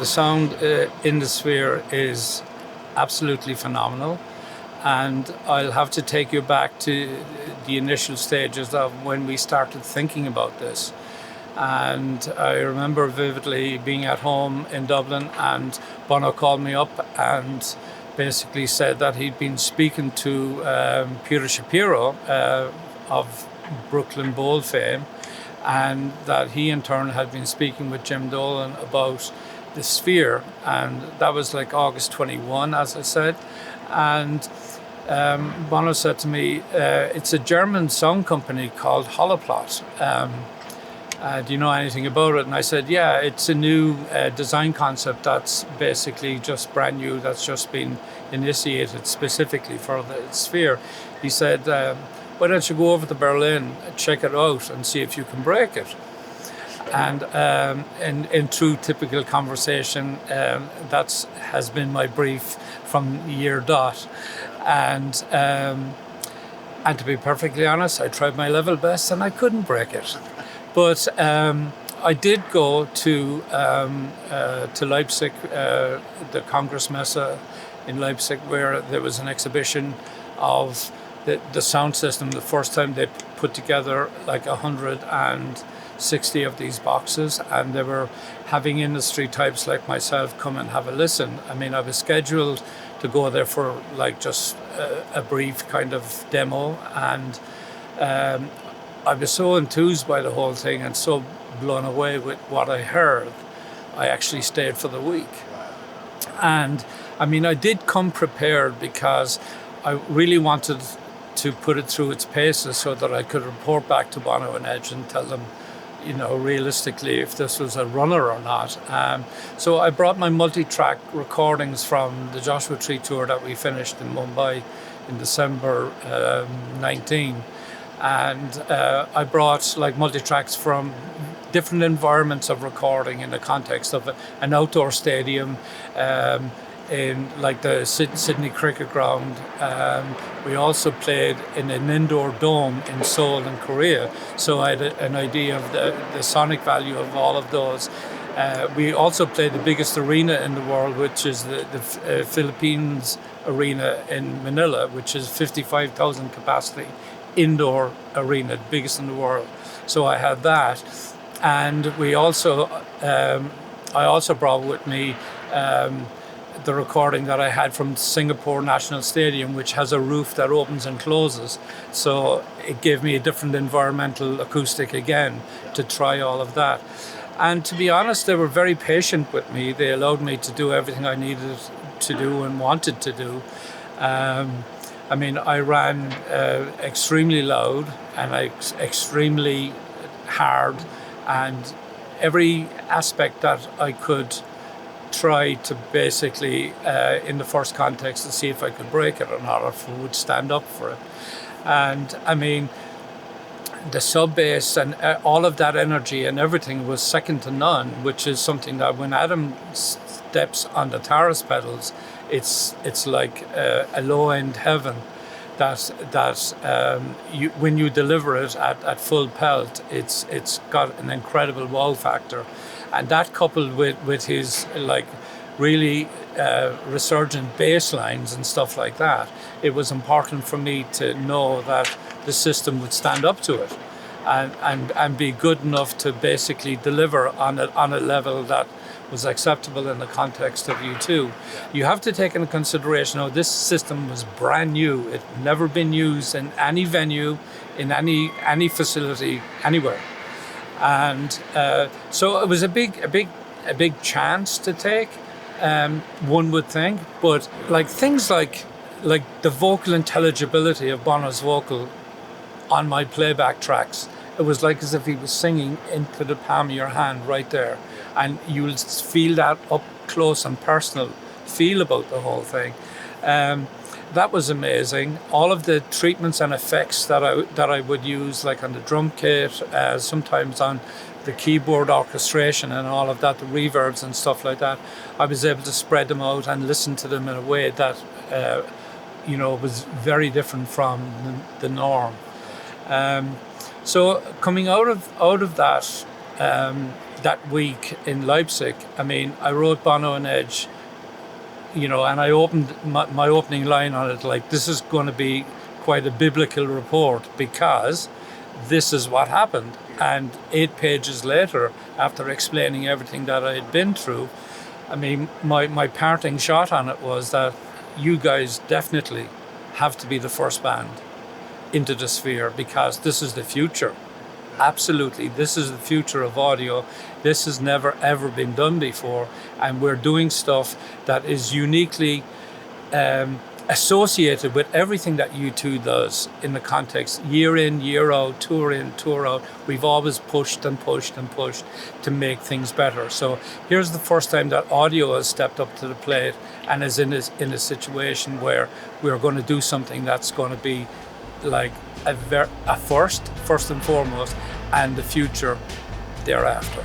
the sound in the Sphere is absolutely phenomenal, and I'll have to take you back to the initial stages of when we started thinking about this. And I remember vividly being at home in Dublin, and Bono called me up and basically said that he'd been speaking to Peter Shapiro of Brooklyn Bowl fame, and that he in turn had been speaking with Jim Dolan about the Sphere, and that was like August 21, as I said. And Bono said to me, it's a German sound company called HOLOPLOT. Do you know anything about it? And I said, yeah, it's a new design concept that's basically just brand new, that's just been initiated specifically for the Sphere. He said, why don't you go over to Berlin, check it out and see if you can break it? And in true typical conversation, that has been my brief from year dot. And to be perfectly honest, I tried my level best and I couldn't break it. But I did go to Leipzig, the Congress Messe in Leipzig, where there was an exhibition of the sound system. The first time they put together like 160 of these boxes, and they were having industry types like myself come and have a listen. I mean, I was scheduled to go there for like just a brief kind of demo, and I was so enthused by the whole thing and so blown away with what I heard, I actually stayed for the week. And I mean, I did come prepared because I really wanted to put it through its paces so that I could report back to Bono and Edge and tell them, you know, realistically if this was a runner or not. So I brought my multi-track recordings from the Joshua Tree tour that we finished in Mumbai in December 19. And I brought like multi-tracks from different environments of recording in the context of an outdoor stadium, in like the Sydney Cricket Ground. We also played in an indoor dome in Seoul in Korea. So I had an idea of the sonic value of all of those. We also played the biggest arena in the world, which is the Philippines arena in Manila, which is 55,000 capacity indoor arena, the biggest in the world. So I had that. And we also, I also brought with me the recording that I had from Singapore National Stadium, which has a roof that opens and closes. So it gave me a different environmental acoustic again to try all of that. And to be honest, they were very patient with me. They allowed me to do everything I needed to do and wanted to do. I mean, I ran extremely loud and extremely hard, and every aspect that I could try to basically, in the first context, to see if I could break it or not, or if I would stand up for it. And I mean, the sub bass and all of that energy and everything was second to none, which is something that when Adam steps on the Taurus pedals, it's like a low-end heaven that when you deliver it at full pelt, it's got an incredible wow factor. And that coupled with his like really resurgent bass lines and stuff like that, it was important for me to know that the system would stand up to it and be good enough to basically deliver on a level that was acceptable in the context of U2. You have to take into consideration, this system was brand new. It had never been used in any venue, in any facility, anywhere. And so it was a big chance to take, one would think. But like things like the vocal intelligibility of Bono's vocal on my playback tracks, it was like as if he was singing into the palm of your hand right there. And you'll feel that up close and personal feel about the whole thing. That was amazing. All of the treatments and effects that I would use, like on the drum kit, sometimes on the keyboard orchestration and all of that, the reverbs and stuff like that, I was able to spread them out and listen to them in a way that was very different from the norm. So coming out of that, that week in Leipzig, I mean, I wrote Bono and Edge, you know, and I opened my opening line on it like, this is going to be quite a biblical report because this is what happened. And 8 pages later, after explaining everything that I had been through, I mean, my parting shot on it was that you guys definitely have to be the first band into the Sphere because this is the future. Absolutely, this is the future of audio. This has never ever been done before, and we're doing stuff that is uniquely associated with everything that U2 does in the context, year in, year out, tour in, tour out. We've always pushed and pushed and pushed to make things better. So here's the first time that audio has stepped up to the plate and is in a situation where we're going to do something that's going to be like a first and foremost, and the future thereafter.